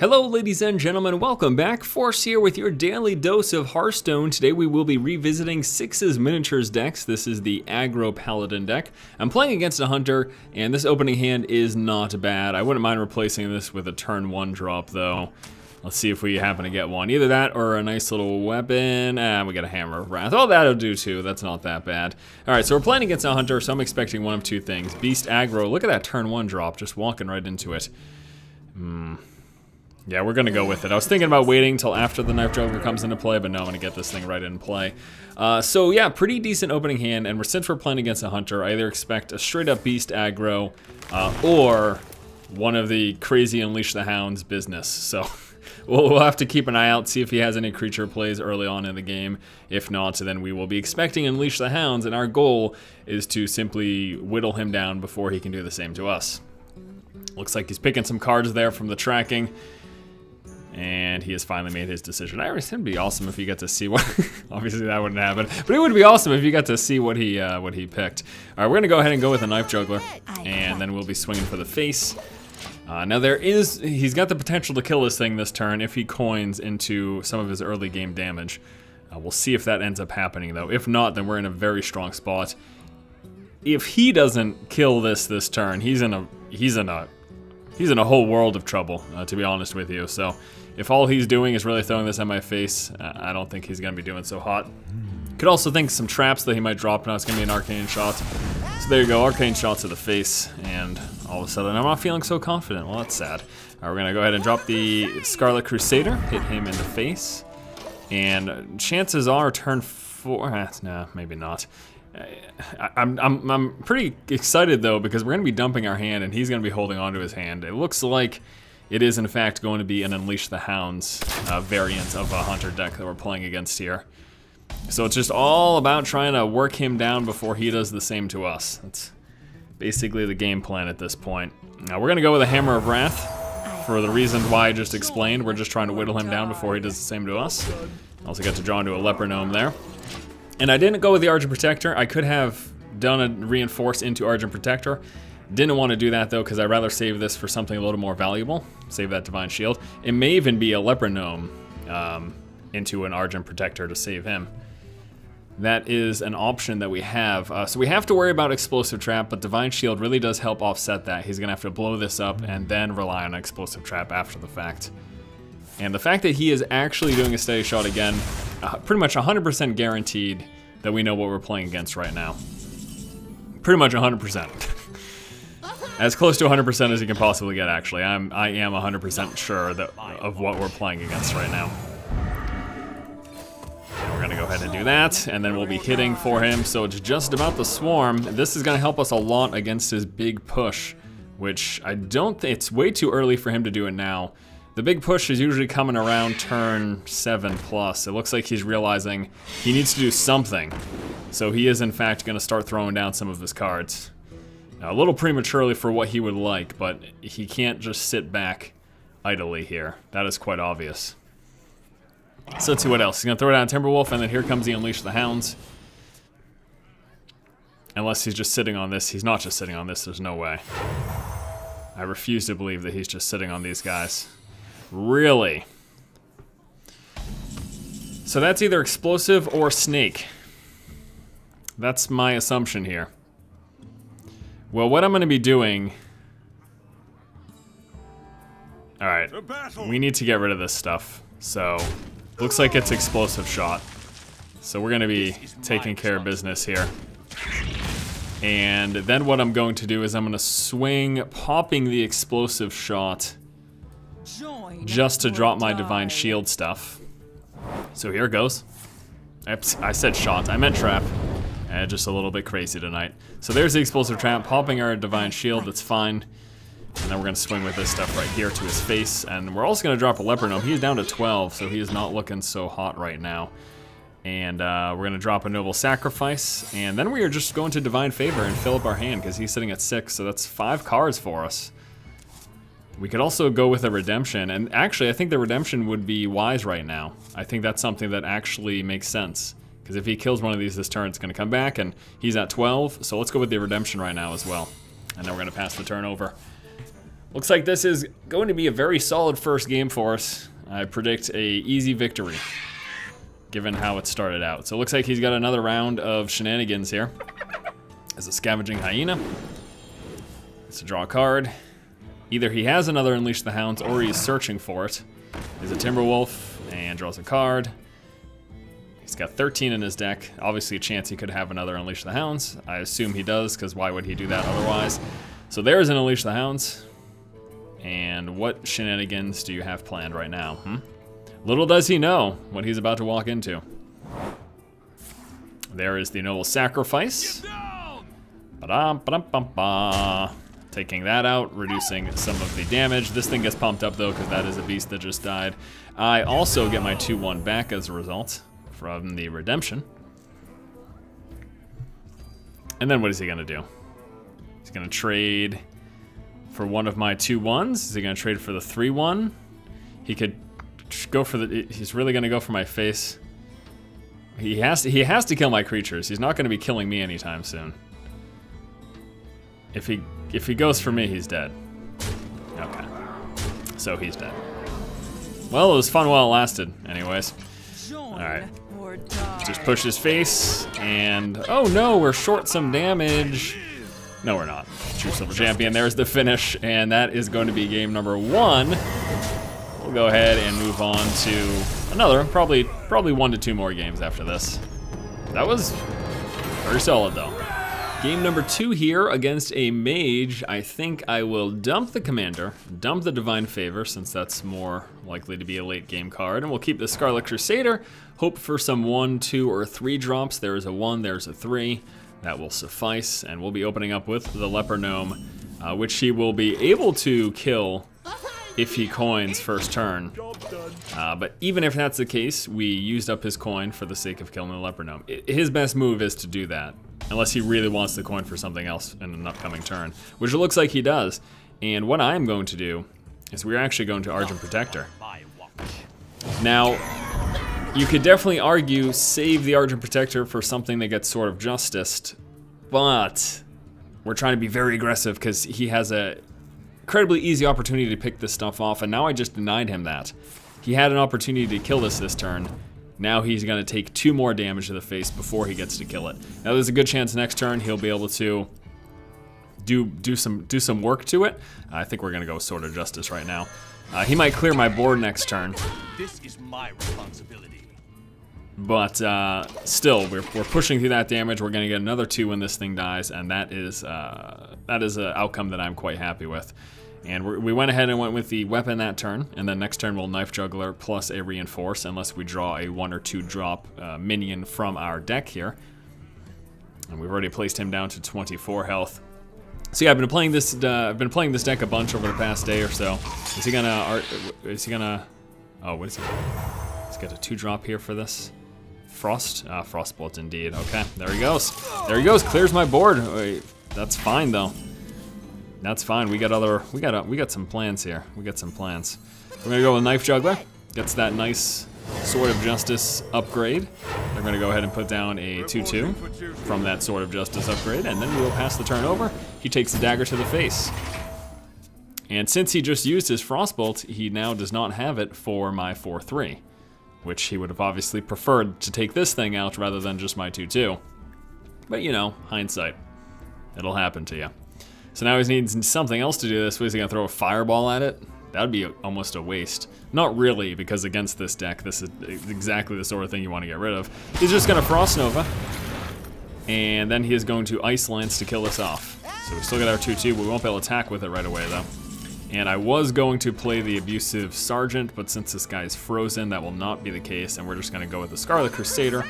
Hello ladies and gentlemen, welcome back. Force here with your daily dose of Hearthstone. Today we will be revisiting Cixah's miniatures decks. This is the Aggro paladin deck. I'm playing against a hunter, and this opening hand is not bad. I wouldn't mind replacing this with a turn 1 drop though. Let's see if we happen to get one. Either that or a nice little weapon. We got a Hammer of Wrath. Oh, that'll do too. That's not that bad. Alright, so we're playing against a hunter, so I'm expecting one of two things. Beast aggro. Look at that turn 1 drop, just walking right into it. Yeah, we're gonna go with it. I was thinking about waiting until after the Knife Juggler comes into play, but no, I'm gonna get this thing right in play. So yeah, pretty decent opening hand, and since we're playing against a hunter, I either expect a straight up beast aggro, or one of the crazy Unleash the Hounds business. So we'll have to keep an eye out, see if he has any creature plays early on in the game. If not, then we will be expecting Unleash the Hounds, and our goal is to simply whittle him down before he can do the same to us. Looks like he's picking some cards there from the tracking. And he has finally made his decision. It'd be awesome if you got to see what. Obviously that wouldn't happen, but it would be awesome if you got to see what he picked. All right, we're gonna go ahead and go with a Knife Juggler, and then we'll be swinging for the face. Now he's got the potential to kill this thing this turn if he coins into some of his early game damage. We'll see if that ends up happening though. If not, then we're in a very strong spot. If he doesn't kill this turn, he's in a whole world of trouble, to be honest with you. So if all he's doing is really throwing this at my face, I don't think he's going to be doing so hot. Could also think some traps that he might drop. Now it's going to be an Arcane Shot. So there you go, Arcane Shot to the face, and all of a sudden I'm not feeling so confident. Well, that's sad. All right, we're going to go ahead and drop the Scarlet Crusader, hit him in the face. And chances are turn 4, nah, maybe not. I'm pretty excited though, because we're going to be dumping our hand and he's going to be holding onto his hand. It looks like it is in fact going to be an Unleash the Hounds variant of a hunter deck that we're playing against here. So it's just all about trying to work him down before he does the same to us. That's basically the game plan at this point. Now we're going to go with a Hammer of Wrath for the reasons why I just explained. We're just trying to whittle him down before he does the same to us. Also got to draw into a Leper Gnome there. And I didn't go with the Argent Protector. I could have done a Reinforce into Argent Protector. Didn't want to do that though, because I'd rather save this for something a little more valuable. Save that Divine Shield. It may even be a Leper Gnome into an Argent Protector to save him. That is an option that we have. So we have to worry about Explosive Trap, but Divine Shield really does help offset that. He's going to have to blow this up and then rely on Explosive Trap after the fact. And the fact that he is actually doing a Steady Shot again, pretty much 100% guaranteed that we know what we're playing against right now. Pretty much 100%. As close to 100% as you can possibly get, actually. I am 100% sure of what we're playing against right now. And we're gonna go ahead and do that, and then we'll be hitting for him, so it's just about the swarm. This is gonna help us a lot against his big push, which I don't think, it's way too early for him to do it now. The big push is usually coming around turn 7+. It looks like he's realizing he needs to do something. So he is in fact going to start throwing down some of his cards. Now, a little prematurely for what he would like, but he can't just sit back idly here. That is quite obvious. So let's see what else. He's going to throw down Timberwolf, and then here comes the Unleash the Hounds. Unless he's just sitting on this. He's not just sitting on this, there's no way. I refuse to believe that he's just sitting on these guys. Really? So that's either explosive or snake. That's my assumption here. Well, what I'm going to be doing... Alright, we need to get rid of this stuff. So, looks like it's explosive shot. So we're going to be taking care of business here. And then what I'm going to do is I'm going to swing, popping the explosive shot just to drop my Divine Shield stuff. So here it goes. I said shot, I meant trap. Just a little bit crazy tonight. So there's the Explosive Trap, popping our Divine Shield, that's fine. And then we're going to swing with this stuff right here to his face. And we're also going to drop a Leper Gnome. He's down to 12, so he is not looking so hot right now. And we're going to drop a Noble Sacrifice. And then we are just going to Divine Favor and fill up our hand, because he's sitting at 6, so that's 5 cards for us. We could also go with a Redemption, and actually I think the Redemption would be wise right now. I think that's something that actually makes sense, because if he kills one of these this turn, it's going to come back, and he's at 12, so let's go with the Redemption right now as well. And then we're going to pass the turn over. Looks like this is going to be a very solid first game for us. I predict a easy victory, given how it started out. So it looks like he's got another round of shenanigans here. As a Scavenging Hyena. It's to draw a card. Either he has another Unleash the Hounds or he's searching for it. He's a Timberwolf and draws a card. He's got 13 in his deck. Obviously a chance he could have another Unleash the Hounds. I assume he does, because why would he do that otherwise? So there's an Unleash the Hounds. And what shenanigans do you have planned right now? Little does he know what he's about to walk into. There is the Noble Sacrifice. Ba-dum-ba-dum-bum-ba. Taking that out, reducing some of the damage. This thing gets pumped up though, because that is a beast that just died. I also get my 2/1 back as a result from the redemption. And then what is he gonna do? He's gonna trade for one of my 2/1s. Is he gonna trade for the 3/1? He could go for the, he's really gonna go for my face. He has to kill my creatures. He's not gonna be killing me anytime soon. If he goes for me, he's dead. Okay. So he's dead. Well, it was fun while it lasted, anyways. Alright. Just push his face, and oh no, we're short some damage. No, we're not. True Silver Champion, there's the finish, and that is going to be game number 1. We'll go ahead and move on to another, probably 1 to 2 more games after this. That was very solid though. Game number 2 here against a mage. I think I will dump the commander, dump the Divine Favor, since that's more likely to be a late game card, and we'll keep the Scarlet Crusader. Hope for some 1, 2, or 3 drops. There is a 1, there's a 3. That will suffice, and we'll be opening up with the Leper Gnome, which he will be able to kill if he coins first turn. But even if that's the case, we used up his coin for the sake of killing the Leper Gnome. His best move is to do that, unless he really wants the coin for something else in an upcoming turn, which it looks like he does. And what I'm going to do is we're actually going to Argent Protector. Now, you could definitely argue save the Argent Protector for something that gets Sword of Justice, but we're trying to be very aggressive because he has a incredibly easy opportunity to pick this stuff off, and now I just denied him that. He had an opportunity to kill this turn. Now he's gonna take 2 more damage to the face before he gets to kill it. Now there's a good chance next turn he'll be able to do some work to it. I think we're gonna go with Sword of Justice right now. He might clear my board next turn. This is my responsibility. But still, we're pushing through that damage. We're gonna get another 2 when this thing dies, and that is an outcome that I'm quite happy with. And we went ahead and went with the weapon that turn, and then next turn we'll Knife Juggler plus a Reinforce, unless we draw a 1 or 2 drop minion from our deck here. And we've already placed him down to 24 health. So yeah, I've been playing this deck a bunch over the past day or so. Is he gonna? Oh, what is he? He's got a 2 drop here for this. Frost? Frostbolt indeed. Okay, there he goes. There he goes. Clears my board. Wait, that's fine though. That's fine. We got some plans here. We got some plans. We're gonna go with Knife Juggler. Gets that nice Sword of Justice upgrade. They're gonna go ahead and put down a 2/2 from that Sword of Justice upgrade, and then we will pass the turn over. He takes the dagger to the face. And since he just used his Frostbolt, he now does not have it for my 4/3, which he would have obviously preferred to take this thing out rather than just my 2/2. But you know, hindsight. It'll happen to you. So now he needs something else to do this. Was he gonna throw a fireball at it? That would be almost a waste. Not really, because against this deck, this is exactly the sort of thing you want to get rid of. He's just gonna Frost Nova, and then he is going to Ice Lance to kill us off. So we still got our 2/2, but we won't be able to attack with it right away though. And I was going to play the Abusive Sergeant, but since this guy is frozen, that will not be the case, and we're just gonna go with the Scarlet Crusader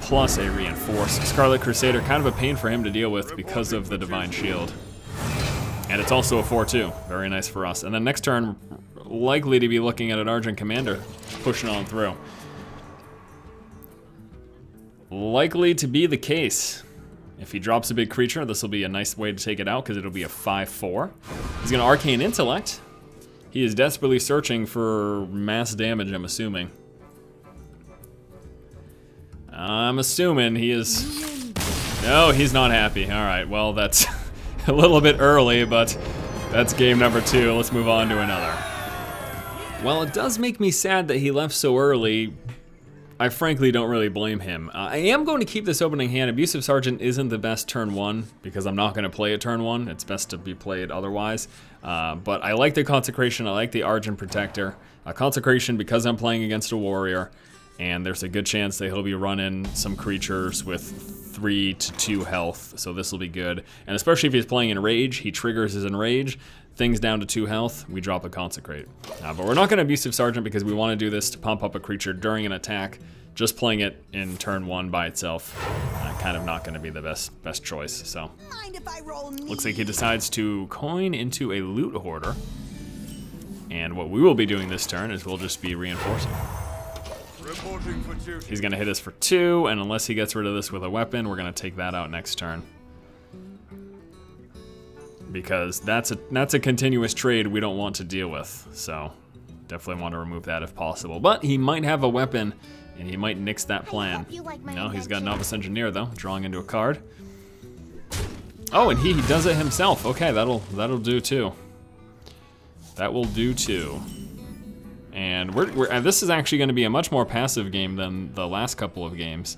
plus a Reinforce. Scarlet Crusader, kind of a pain for him to deal with because of the Divine Shield. And it's also a 4/2, very nice for us. And then next turn, likely to be looking at an Argent Commander pushing on through. Likely to be the case. If he drops a big creature, this will be a nice way to take it out because it'll be a 5/4. He's gonna Arcane Intellect. He is desperately searching for mass damage, I'm assuming. I'm assuming he is... No, he's not happy. All right, well, that's a little bit early, but That's game number 2. Let's move on to another. While it does make me sad that he left so early, I frankly don't really blame him. I am going to keep this opening hand. Abusive Sergeant isn't the best turn 1 because I'm not going to play it turn 1. It's best to be played otherwise. But I like the Consecration. I like the Argent Protector. Consecration because I'm playing against a warrior, and there's a good chance that he'll be running some creatures with 3 to 2 health, so this will be good. And especially if he's playing Enrage, he triggers his Enrage. Things down to 2 health, we drop a Consecrate. But we're not going to Abusive Sergeant because we want to do this to pump up a creature during an attack. Just playing it in turn 1 by itself, kind of not going to be the best choice. So, looks like he decides to coin into a Loot Hoarder. And what we will be doing this turn is we'll just be reinforcing. He's going to hit us for 2, and unless he gets rid of this with a weapon, we're going to take that out next turn. Because that's a continuous trade we don't want to deal with. So definitely want to remove that if possible. But he might have a weapon, and he might nix that plan. No, he's got Novice Engineer though, drawing into a card. Oh, and he does it himself. Okay, that'll do too. That will do too. And this is actually going to be a much more passive game than the last couple of games.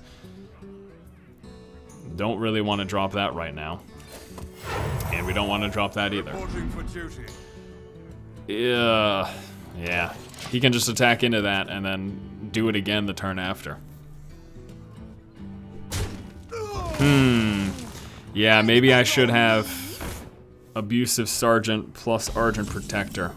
Don't really want to drop that right now. And we don't want to drop that either. Yeah. He can just attack into that and then do it again the turn after. Yeah, maybe I should have Abusive Sergeant plus Argent Protector.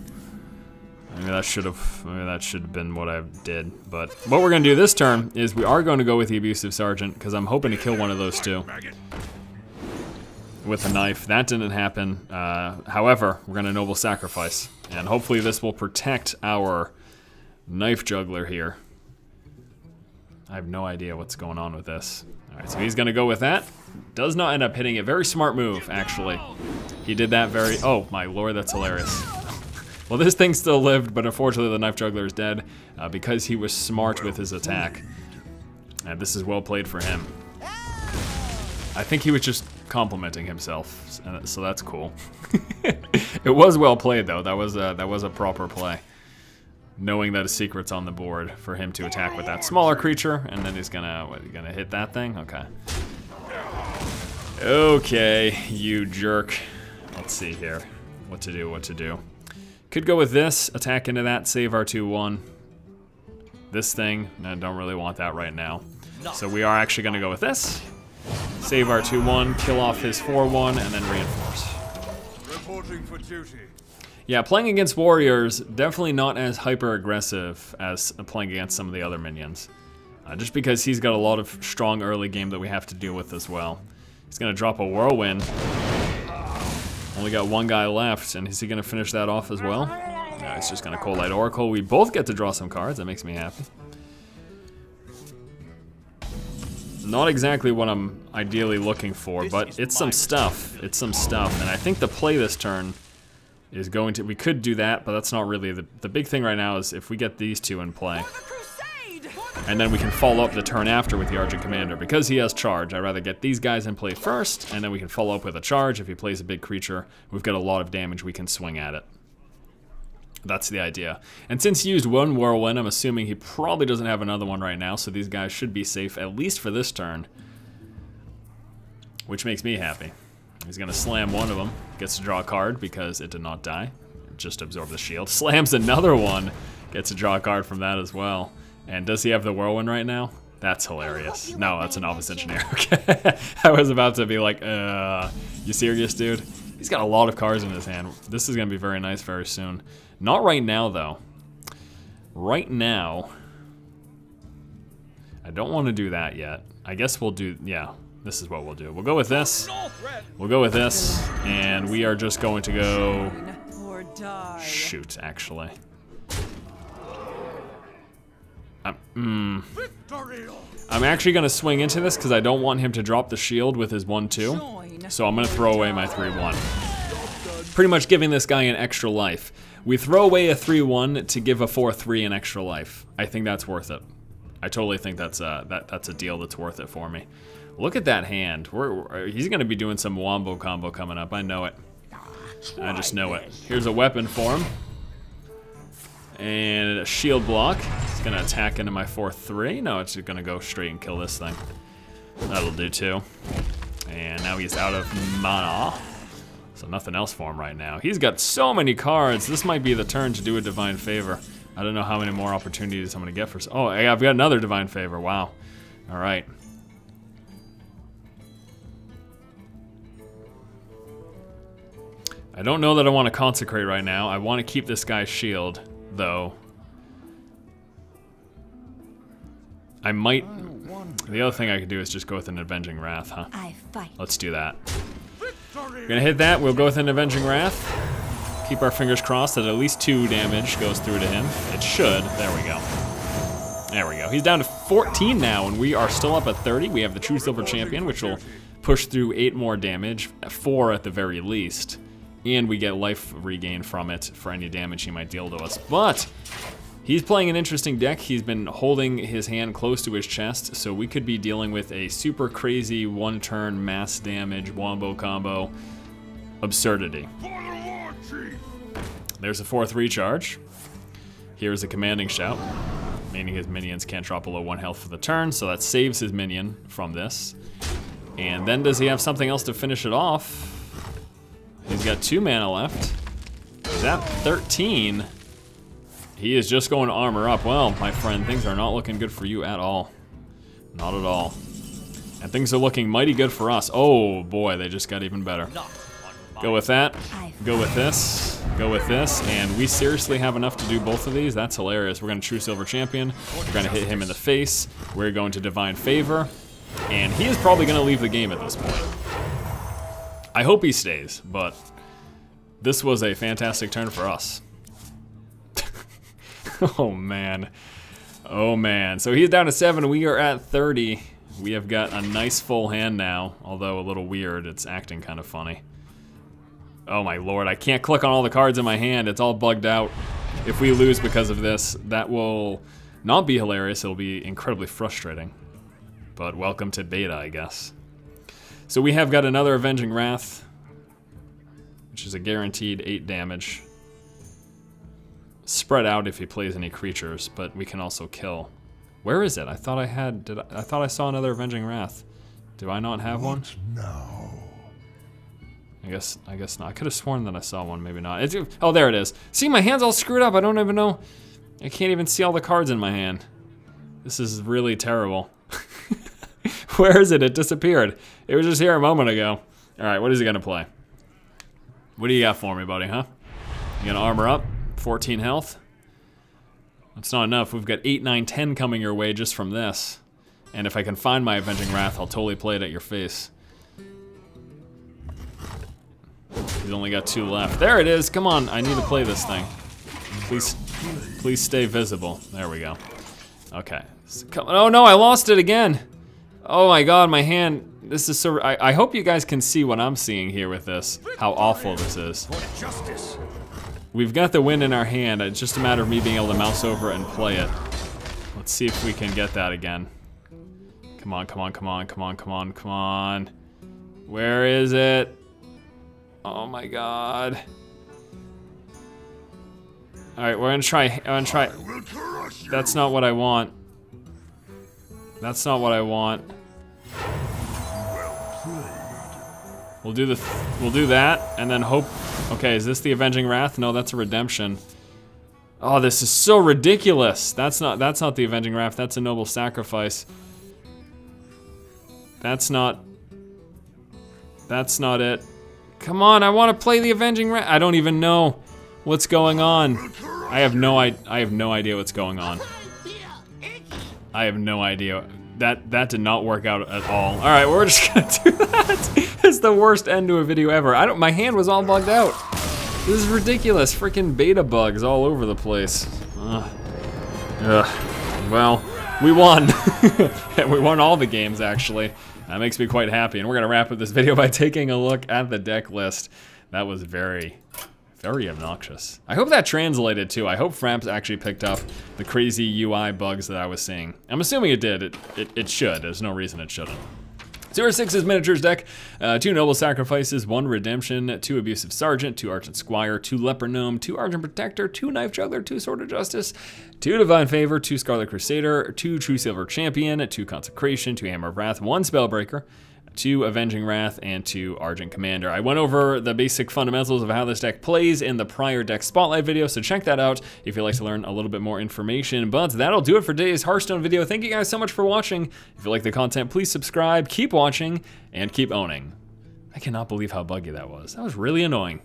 Maybe that should have been what I did. But what we're going to do this turn is we are going to go with the Abusive Sergeant because I'm hoping to kill one of those two with a knife. That didn't happen. However, we're going to Noble Sacrifice, and hopefully this will protect our Knife Juggler here. I have no idea what's going on with this. All right, so he's going to go with that. Does not end up hitting it. Very smart move, actually. He did that very... Oh, my lord, that's hilarious. Well, this thing still lived, but unfortunately the Knife Juggler is dead because he was smart with his attack. And this is well played for him. I think he was just complimenting himself, so that's cool. It was well played, though. That was a proper play. Knowing that a secret's on the board for him to attack with that smaller creature, and then he's gonna hit that thing? Okay. Okay, you jerk. Let's see here. What to do. Could go with this, attack into that, save our 2/1. This thing, I don't really want that right now. So we are actually gonna go with this. Save our 2/1, kill off his 4/1, and then reinforce. Reporting for duty. Yeah, playing against warriors, definitely not as hyper-aggressive as playing against some of the other minions. Just because he's got a lot of strong early game that we have to deal with as well. He's gonna drop a Whirlwind. Only got one guy left, and is he gonna finish that off as well? No, he's just gonna Cold Light Oracle. We both get to draw some cards, that makes me happy. Not exactly what I'm ideally looking for, but it's some stuff. And I think the play this turn is going to... We could do that, but that's not really... The big thing right now is if we get these two in play. And then we can follow up the turn after with the Argent Commander. Because he has charge, I'd rather get these guys in play first, and then we can follow up with a charge. If he plays a big creature, we've got a lot of damage we can swing at it. That's the idea. And since he used one Whirlwind, I'm assuming he probably doesn't have another one right now, so these guys should be safe, at least for this turn. Which makes me happy. He's gonna slam one of them, gets to draw a card because it did not die. It just absorbed the shield. Slams another one, gets to draw a card from that as well. And does he have the Whirlwind right now? That's hilarious. No, that's a Novice Engineer. Okay. I was about to be like, you serious, dude? He's got a lot of cards in his hand. This is gonna be very nice very soon. Not right now, though. Right now, I don't want to do that yet. I guess we'll do, yeah, this is what we'll do. We'll go with this. We'll go with this, and we are just going to go... Shoot, actually. I'm actually going to swing into this because I don't want him to drop the shield with his 1/2. So I'm going to throw away my 3/1. Pretty much giving this guy an extra life. We throw away a 3/1 to give a 4/3 an extra life. I think that's worth it. I totally think that's a deal that's worth it for me. Look at that hand. He's going to be doing some wombo combo coming up. I know it. I just know it. Here's a weapon for him. And a shield block. It's gonna attack into my 4/3. No, it's gonna go straight and kill this thing. That'll do too. And now he's out of mana. So nothing else for him right now. He's got so many cards. This might be the turn to do a Divine Favor. I don't know how many more opportunities I'm gonna get for. Oh, I've got another Divine Favor. Wow. All right. I don't know that I want to consecrate right now. I want to keep this guy's shield, though. I might. The other thing I could do is just go with an Avenging Wrath, huh? Let's do that. We're gonna hit that. We'll go with an Avenging Wrath. Keep our fingers crossed that at least 2 damage goes through to him. It should. There we go. There we go. He's down to 14 now, and we are still up at 30. We have the True Silver Champion, which will push through 8 more damage, 4 at the very least. And we get life regain from it for any damage he might deal to us. But he's playing an interesting deck. He's been holding his hand close to his chest, so we could be dealing with a super crazy 1-turn mass damage wombo combo absurdity. There's a 4th recharge. Here's a Commanding Shout, meaning his minions can't drop below 1 health for the turn, so that saves his minion from this. And then does he have something else to finish it off? He's got 2 mana left. He's at 13. He is just going to armor up. Well, my friend, things are not looking good for you at all. Not at all. And things are looking mighty good for us. Oh boy, they just got even better. Go with that. Go with this. Go with this. And we seriously have enough to do both of these. That's hilarious. We're going to True Silver Champion. We're going to hit him in the face. We're going to Divine Favor. And he is probably going to leave the game at this point. I hope he stays, but this was a fantastic turn for us. Oh man. Oh man. So he's down to 7, we are at 30. We have got a nice full hand now, although a little weird. It's acting kind of funny. Oh my lord, I can't click on all the cards in my hand. It's all bugged out. If we lose because of this, that will not be hilarious. It'll be incredibly frustrating. But welcome to beta, I guess. So we have got another Avenging Wrath, which is a guaranteed 8 damage. Spread out if he plays any creatures, but we can also kill. Where is it? I thought I had. I thought I saw another Avenging Wrath. Do I not have one? No. I guess not. I could have sworn that I saw one. Maybe not. Oh, there it is. See, my hand's all screwed up. I don't even know. I can't even see all the cards in my hand. This is really terrible. Where is it? It disappeared. It was just here a moment ago. All right, what is he gonna play? What do you got for me, buddy, huh? You gonna armor up? 14 health? That's not enough. We've got 8, 9, 10 coming your way just from this. And if I can find my Avenging Wrath, I'll totally play it at your face. He's only got 2 left. There it is. Come on, I need to play this thing. Please stay visible. There we go. Okay. Oh no, I lost it again. Oh my god, my hand. This is so. I hope you guys can see what I'm seeing here with this. How awful this is. We've got the win in our hand. It's just a matter of me being able to mouse over and play it. Let's see if we can get that again. Come on, come on, come on, come on, come on, come on. Where is it? Oh my god. Alright, we're gonna try. I'm gonna try. That's not what I want. That's not what I want. We'll do that, and then hope. Okay, is this the Avenging Wrath? No, that's a Redemption. Oh, this is so ridiculous. That's not the Avenging Wrath. That's a Noble Sacrifice. That's not it. Come on, I want to play the Avenging Wrath. I don't even know what's going on. I have no idea what's going on. I have no idea. That did not work out at all. All right, we're just gonna do that. It's the worst end to a video ever. My hand was all bugged out. This is ridiculous. Freaking beta bugs all over the place. Well, we won. We won all the games, actually. That makes me quite happy. And we're gonna wrap up this video by taking a look at the deck list. That was very, very obnoxious. I hope that translated too. I hope Framps actually picked up the crazy UI bugs that I was seeing. I'm assuming it did. It should. There's no reason it shouldn't. 0-6's Miniatures deck, 2 Noble Sacrifices, 1 Redemption, 2 Abusive Sergeant, 2 Argent Squire, 2 Leper Gnome, 2 Argent Protector, 2 Knife Juggler, 2 Sword of Justice, 2 Divine Favor, 2 Scarlet Crusader, 2 True Silver Champion, 2 Consecration, 2 Hammer of Wrath, 1 Spellbreaker, 2 Avenging Wrath, and 2 Argent Commander. I went over the basic fundamentals of how this deck plays in the prior deck spotlight video, so check that out if you'd like to learn a little bit more information. But that'll do it for today's Hearthstone video. Thank you guys so much for watching. If you like the content, please subscribe, keep watching, and keep owning. I cannot believe how buggy that was. That was really annoying.